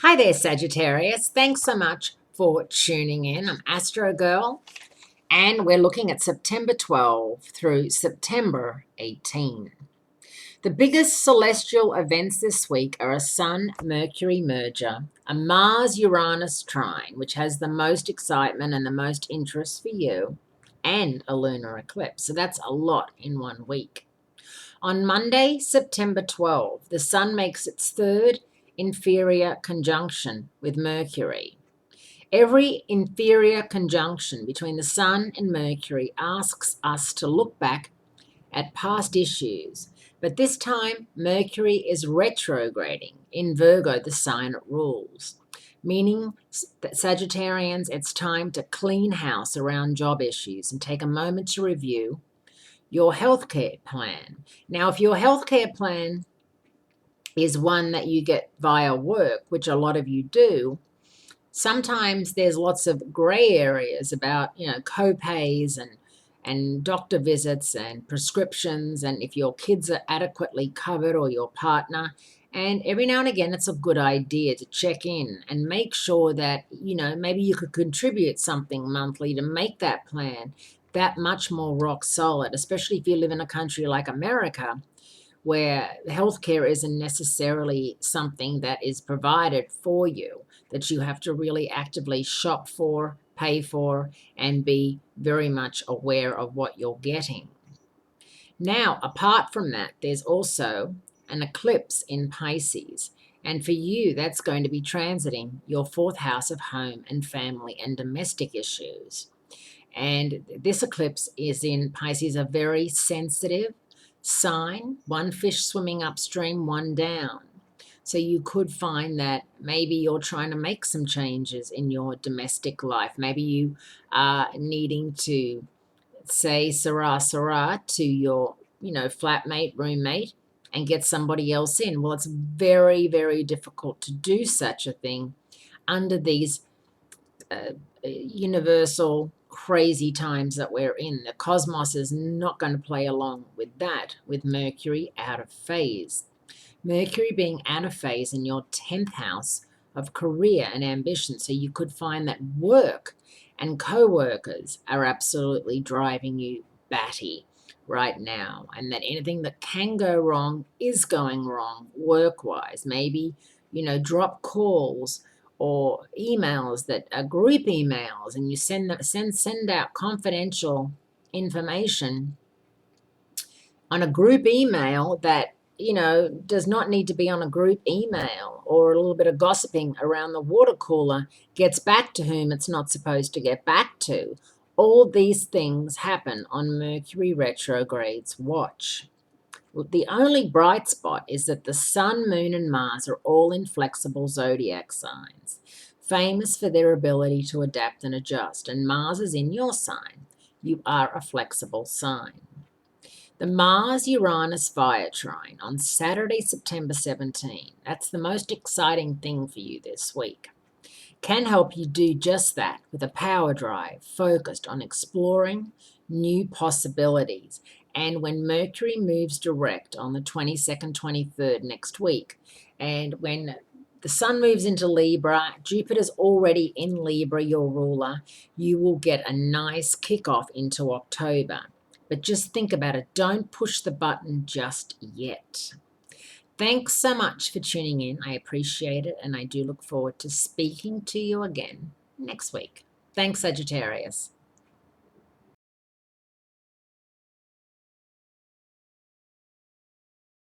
Hi there, Sagittarius. Thanks so much for tuning in. I'm Astrogirl, and we're looking at September 12 through September 18. The biggest celestial events this week are a Sun-Mercury merger, a Mars-Uranus trine, which has the most excitement and the most interest for you, and a lunar eclipse. So that's a lot in 1 week. On Monday, September 12, the Sun makes its third inferior conjunction with Mercury. Every inferior conjunction between the Sun and Mercury asks us to look back at past issues, but this time Mercury is retrograding in Virgo, the sign it rules, meaning that Sagittarians, it's time to clean house around job issues and take a moment to review your healthcare plan. Now, if your healthcare plan is one that you get via work, which a lot of you do, sometimes there's lots of gray areas about, co-pays and doctor visits and prescriptions, and if your kids are adequately covered or your partner. And every now and again, it's a good idea to check in and make sure that, maybe you could contribute something monthly to make that plan that much more rock solid, especially if you live in a country like America, where healthcare isn't necessarily something that is provided for you, that you have to really actively shop for, pay for, and be very much aware of what you're getting. Now, apart from that, there's also an eclipse in Pisces. And for you, that's going to be transiting your fourth house of home and family and domestic issues. And this eclipse is in Pisces, a very sensitive sign, one fish swimming upstream, one down. So you could find that maybe you're trying to make some changes in your domestic life. Maybe you are needing to say sarah to your, flatmate, roommate, and get somebody else in. Well, it's very, very difficult to do such a thing under these universal crazy times that we're in. The cosmos is not going to play along with that, with Mercury out of phase. Mercury being out of phase in your 10th house of career and ambition. So you could find that work and co-workers are absolutely driving you batty right now, and that anything that can go wrong is going wrong work-wise. Maybe, drop calls or emails that are group emails, and you send out confidential information on a group email that does not need to be on a group email, or a little bit of gossiping around the water cooler gets back to whom it's not supposed to get back to. All these things happen on Mercury retrograde's watch. The only bright spot is that the Sun, Moon, and Mars are all in flexible zodiac signs, famous for their ability to adapt and adjust, and Mars is in your sign. You are a flexible sign. The Mars-Uranus fire trine on Saturday, September 17, that's the most exciting thing for you this week, can help you do just that with a power drive focused on exploring new possibilities. And when Mercury moves direct on the 22nd, 23rd next week, and when the Sun moves into Libra, Jupiter's already in Libra, your ruler, you will get a nice kickoff into October. But just think about it. Don't push the button just yet. Thanks so much for tuning in. I appreciate it, and I do look forward to speaking to you again next week. Thanks, Sagittarius.